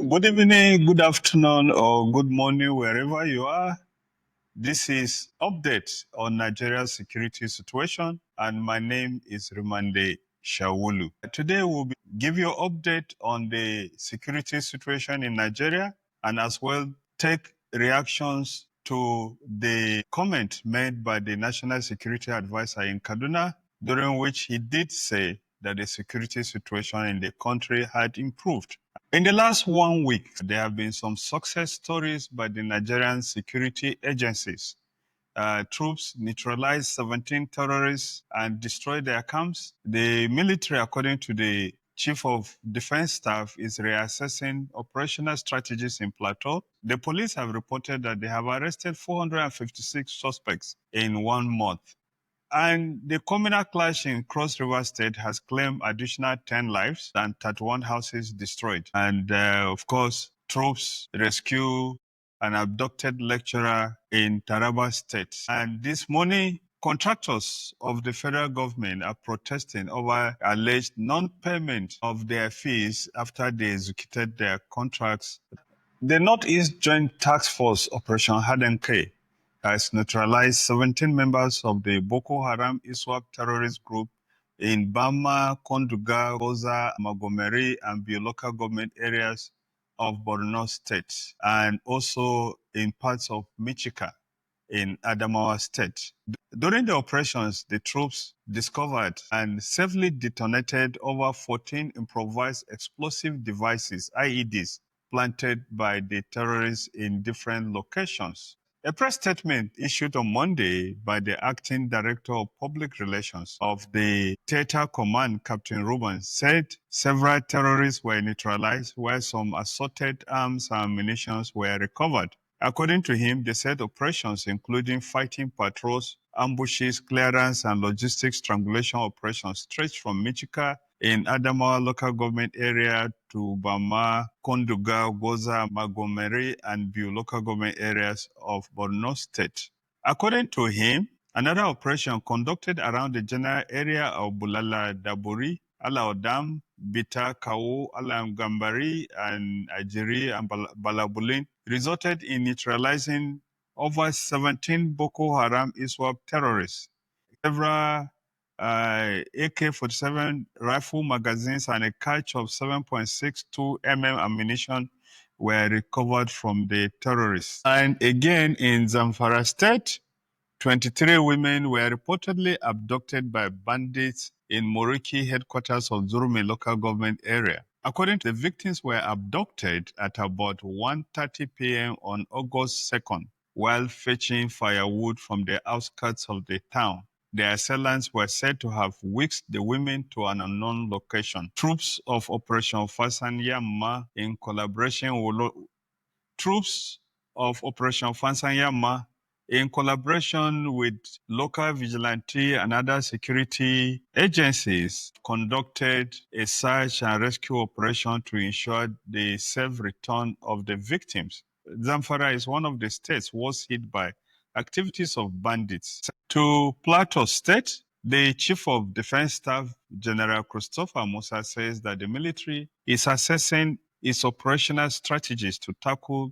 Good evening, good afternoon, or good morning, wherever you are. This is update on Nigeria's security situation, and my name is Rumande Shawulu. Today, give you an update on the security situation in Nigeria, and as well take reactions to the comment made by the National Security Advisor in Kaduna, during which he did say that the security situation in the country had improved. In the last 1 week, there have been some success stories by the Nigerian security agencies. Troops neutralized 17 terrorists and destroyed their camps. The military, according to the Chief of Defense Staff, is reassessing operational strategies in Plateau. The police have reported that they have arrested 456 suspects in 1 month. And the communal clash in Cross River State has claimed additional 10 lives and 31 houses destroyed. And of course, troops rescue an abducted lecturer in Taraba State. And this morning, contractors of the federal government are protesting over alleged non-payment of their fees after they executed their contracts. The Northeast Joint Task Force Operation Hadin Kai has neutralized 17 members of the Boko Haram ISWAP terrorist group in Bama, Konduga, Gwoza, Magomeri, and local government areas of Borno State, and also in parts of Michika in Adamawa State. During the operations, the troops discovered and safely detonated over 14 improvised explosive devices, IEDs, planted by the terrorists in different locations. A press statement issued on Monday by the acting director of public relations of the Theater Command, Captain Ruben, said several terrorists were neutralized, while some assorted arms and munitions were recovered. According to him, they said operations including fighting patrols, ambushes, clearance, and logistics strangulation operations stretched from Michika in Adamawa local government area to Bama, Konduga, Gwoza, Magomeri, and local government areas of Borno State. According to him, another operation conducted around the general area of Bulala Daburi, Alaodam, Bita, Kawu, Alam Gambari, and Ajiri and Balabulin resulted in neutralizing over 17 Boko Haram ISWAP terrorists. Several AK-47 rifle magazines and a catch of 7.62 mm ammunition were recovered from the terrorists. And again in Zamfara State, 23 women were reportedly abducted by bandits in Moriki headquarters of Zurmi local government area. According to the victims were abducted at about 1:30 p.m. on August 2nd while fetching firewood from the outskirts of the town. Their assailants were said to have whisked the women to an unknown location. Troops of Operation Fasanyama in collaboration with local vigilante and other security agencies conducted a search and rescue operation to ensure the safe return of the victims. Zamfara is one of the states worst hit by activities of bandits. To Plateau State, the Chief of Defense Staff, General Christopher Musa, says that the military is assessing its operational strategies to tackle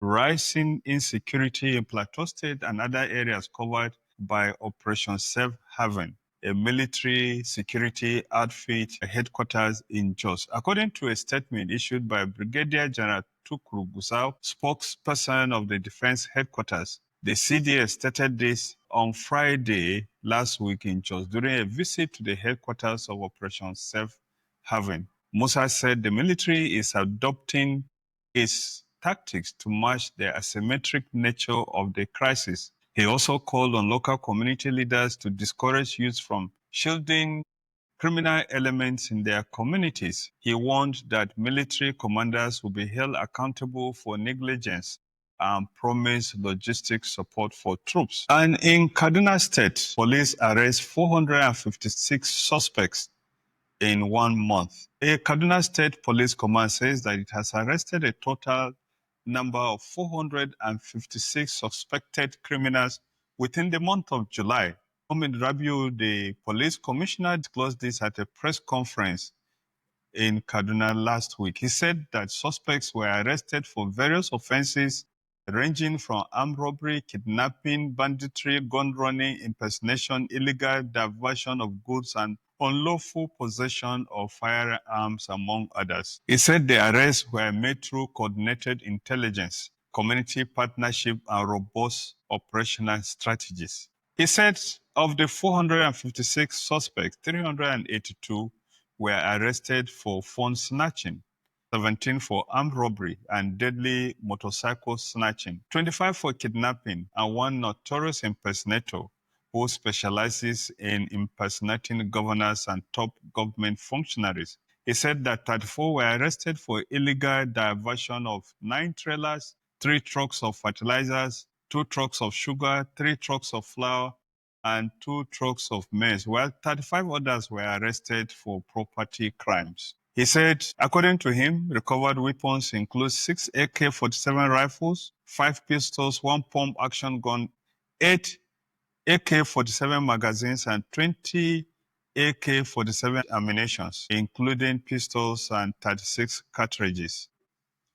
rising insecurity in Plateau State and other areas covered by Operation Safe Haven, a military security outfit headquarters in Jos. According to a statement issued by Brigadier General Tukuru Gusau, spokesperson of the defense headquarters, the CDS stated this on Friday last week in Jos during a visit to the headquarters of Operation Safe Haven. Musa said the military is adopting its tactics to match the asymmetric nature of the crisis. He also called on local community leaders to discourage youth from shielding criminal elements in their communities. He warned that military commanders will be held accountable for negligence and promised logistic support for troops. And in Kaduna State, police arrest 456 suspects in 1 month. A Kaduna State Police Command says that it has arrested a total number of 456 suspected criminals within the month of July. Mohamed Rabiu, the police commissioner, disclosed this at a press conference in Kaduna last week. He said that suspects were arrested for various offenses ranging from armed robbery, kidnapping, banditry, gun running, impersonation, illegal diversion of goods, and unlawful possession of firearms, among others. He said the arrests were made through coordinated intelligence, community partnership, and robust operational strategies. He said of the 456 suspects, 382 were arrested for phone snatching, 17 for armed robbery and deadly motorcycle snatching, 25 for kidnapping, and one notorious impersonator who specializes in impersonating governors and top government functionaries. He said that 34 were arrested for illegal diversion of 9 trailers, 3 trucks of fertilizers, 2 trucks of sugar, 3 trucks of flour, and 2 trucks of maize, while 35 others were arrested for property crimes. He said, according to him, recovered weapons include 6 AK-47 rifles, 5 pistols, 1 pump action gun, 8 AK-47 magazines, and 20 AK-47 ammunitions, including pistols and 36 cartridges.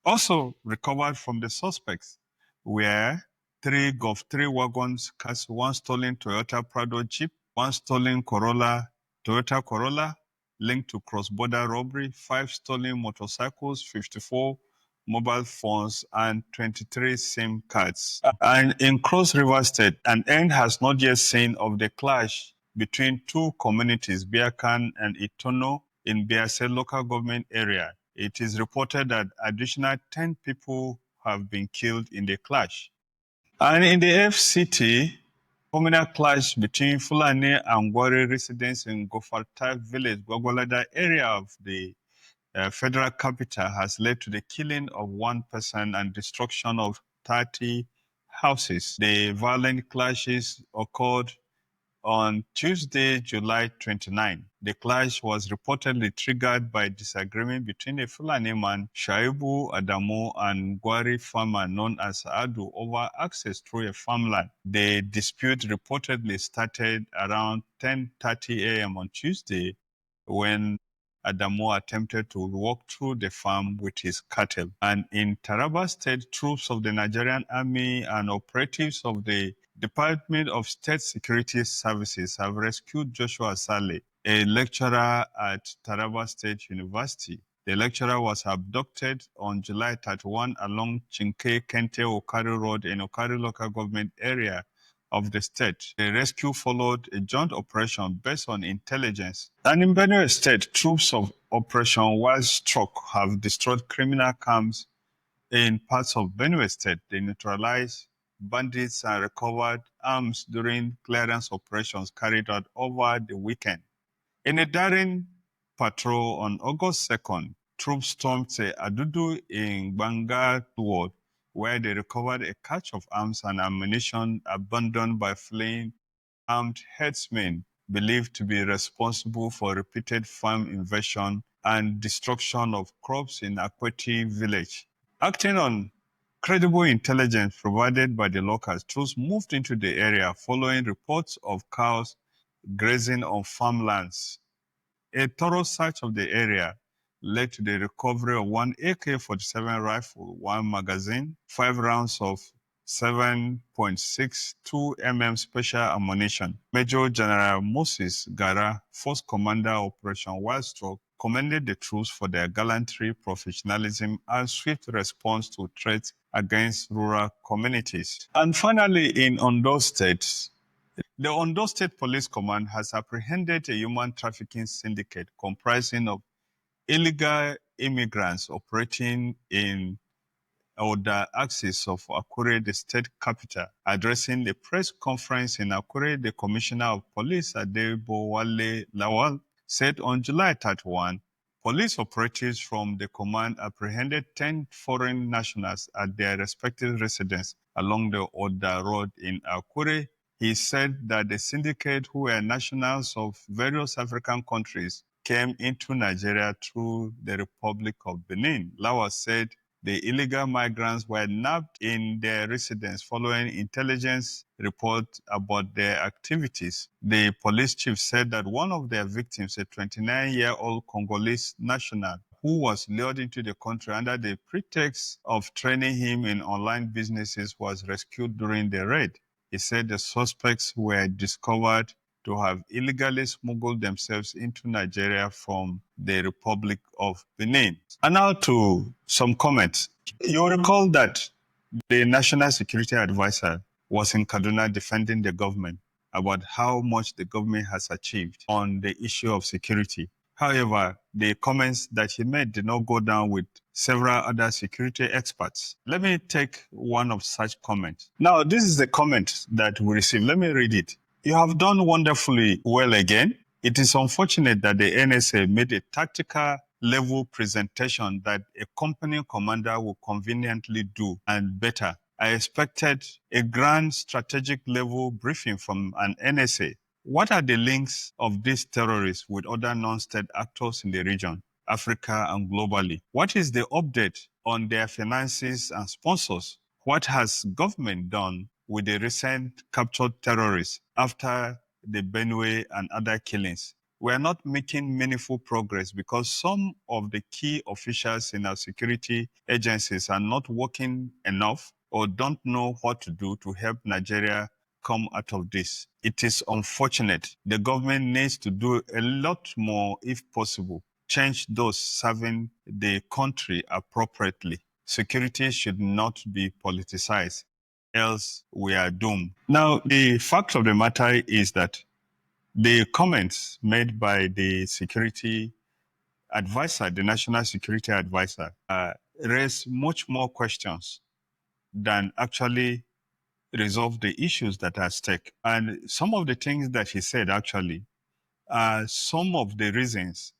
Also recovered from the suspects were 3 Golf 3 wagons, 1 stolen Toyota Prado Jeep, 1 stolen Toyota Corolla linked to cross-border robbery, 5 stolen motorcycles, 54 mobile phones, and 23 SIM cards. And in Cross River State, an end has not yet seen of the clash between 2 communities, Biakan and Itono, in Biase local government area. It is reported that additional 10 people have been killed in the clash. And in the FCT, communal clash between Fulani and Gwari residents in Gofarta village, Gwagwalada area of the federal capital has led to the killing of 1 person and destruction of 30 houses. The violent clashes occurred on Tuesday, July 29. The clash was reportedly triggered by disagreement between a Fulani man, Shaibu Adamu, and Gwari farmer known as Adu over access through a farmland. The dispute reportedly started around 10:30 a.m. on Tuesday when Adamu attempted to walk through the farm with his cattle. And in Taraba State, troops of the Nigerian Army and operatives of the Department of State Security Services have rescued Joshua Saleh, a lecturer at Taraba State University. The lecturer was abducted on July 31 along Chinke Kente Okari Road in Okari local government area of the state. The rescue followed a joint operation based on intelligence. And in Benue State, troops of Operation Wild Stroke have destroyed criminal camps in parts of Benue State. They neutralized bandits and recovered arms during clearance operations carried out over the weekend. In a daring patrol on August 2nd, troops stormed a Adudu in Banga ward, where they recovered a cache of arms and ammunition abandoned by fleeing armed herdsmen believed to be responsible for repeated farm invasion and destruction of crops in Akweti village. Acting on credible intelligence provided by the locals, troops moved into the area following reports of cows grazing on farmlands. A thorough search of the area led to the recovery of 1 AK-47 rifle, 1 magazine, 5 rounds of 7.62 mm special ammunition. Major General Moses Gara, Force Commander Operation Wild Stroke, commended the troops for their gallantry, professionalism, and swift response to threats against rural communities. And finally, in Ondo State, the Ondo State Police Command has apprehended a human trafficking syndicate comprising of illegal immigrants operating in the axis of Akure, the state capital. Addressing the press conference in Akure, the Commissioner of Police, Adebowale Lawal, said on July 31, police operatives from the command apprehended 10 foreign nationals at their respective residences along the Oda Road in Akure. He said that the syndicate, who were nationals of various African countries, came into Nigeria through the Republic of Benin. Lawal said The illegal migrants were nabbed in their residence following intelligence reports about their activities. The police chief said that one of their victims, a 29-year-old Congolese national, who was lured into the country under the pretext of training him in online businesses, was rescued during the raid. He said the suspects were discovered to have illegally smuggled themselves into Nigeria from the Republic of Benin. And now to some comments. You recall that the National Security Advisor was in Kaduna defending the government about how much the government has achieved on the issue of security. However, the comments that he made did not go down with several other security experts. Let me take one of such comments. Now, this is the comment that we received. Let me read it. You have done wonderfully well again. It is unfortunate that the NSA made a tactical level presentation that a company commander will conveniently do and better. I expected a grand strategic level briefing from an NSA. What are the links of these terrorists with other non-state actors in the region, Africa and globally? What is the update on their finances and sponsors? What has government done with the recent captured terrorists after the Benue and other killings? We are not making meaningful progress because some of the key officials in our security agencies are not working enough or don't know what to do to help Nigeria come out of this. It is unfortunate. The government needs to do a lot more if possible. Change those serving the country appropriately. Security should not be politicized, else we are doomed. Now, the fact of the matter is that the comments made by the security advisor, the national security advisor, raise much more questions than actually resolve the issues that are at stake. And some of the things that he said actually are some of the reasons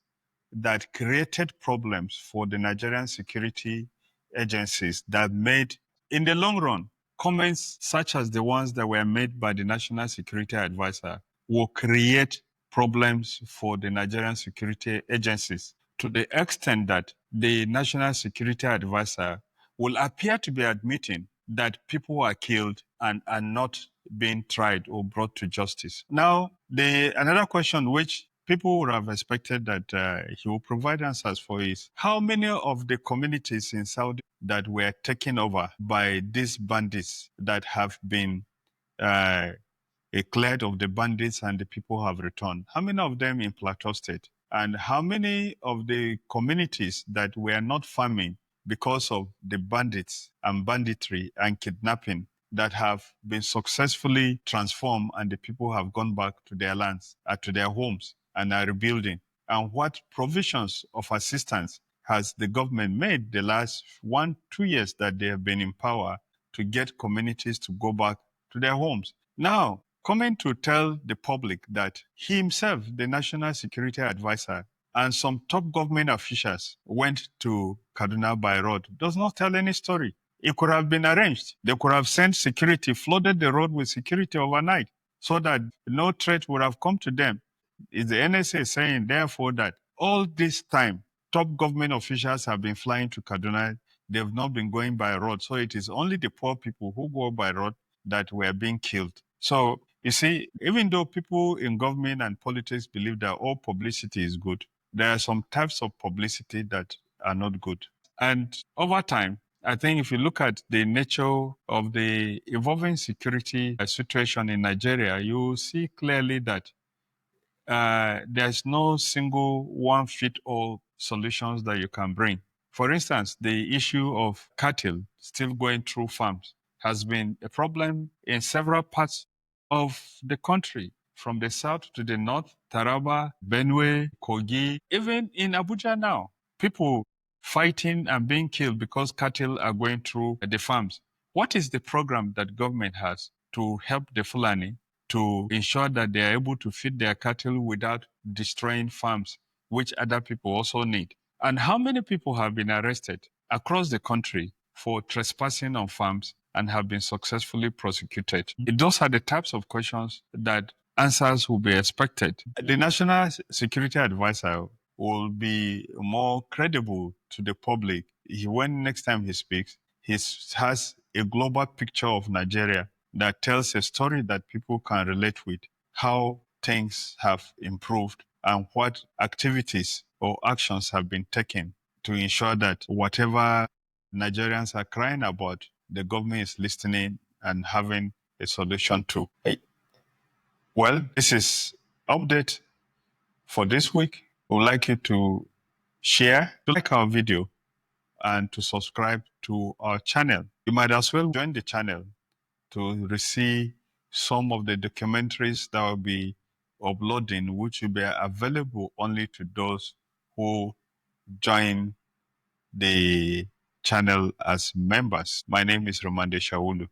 that created problems for the Nigerian security agencies that made, in the long run, comments such as the ones that were made by the National Security Advisor will create problems for the Nigerian security agencies to the extent that the National Security Advisor will appear to be admitting that people are killed and are not being tried or brought to justice. Now, another question which people would have expected that he will provide answers for is how many of the communities in Saudi that were taken over by these bandits that have been cleared of the bandits and the people have returned, how many of them in Plateau State? And how many of the communities that were not farming because of the bandits and banditry and kidnapping that have been successfully transformed and the people have gone back to their lands, to their homes and are rebuilding? And what provisions of assistance has the government made the last 1-2 years that they have been in power to get communities to go back to their homes? Now, coming to tell the public that he himself, the National Security Advisor, and some top government officials went to Kaduna by road does not tell any story. It could have been arranged. They could have sent security, flooded the road with security overnight so that no threat would have come to them. Is the NSA saying, therefore, that all this time, top government officials have been flying to Kaduna, they have not been going by road. So it is only the poor people who go by road that were being killed. So, you see, even though people in government and politics believe that all publicity is good, there are some types of publicity that are not good. And over time, I think if you look at the nature of the evolving security situation in Nigeria, you see clearly that there's no single one-fit-all solutions that you can bring. For instance, the issue of cattle still going through farms has been a problem in several parts of the country, from the south to the north, Taraba, Benue, Kogi, even in Abuja now. People fighting and being killed because cattle are going through the farms. What is the program that government has to help the Fulani to ensure that they are able to feed their cattle without destroying farms, which other people also need? And how many people have been arrested across the country for trespassing on farms and have been successfully prosecuted? Those are the types of questions that answers will be expected. The National Security Advisor will be more credible to the public when next time he speaks, he has a global picture of Nigeria that tells a story that people can relate with, how things have improved and what activities or actions have been taken to ensure that whatever Nigerians are crying about, the government is listening and having a solution to. Well, this is update for this week. We would like you to share, to like our video, and to subscribe to our channel. You might as well join the channel to see some of the documentaries that will be uploading, which will be available only to those who join the channel as members. My name is Romande Shawulu.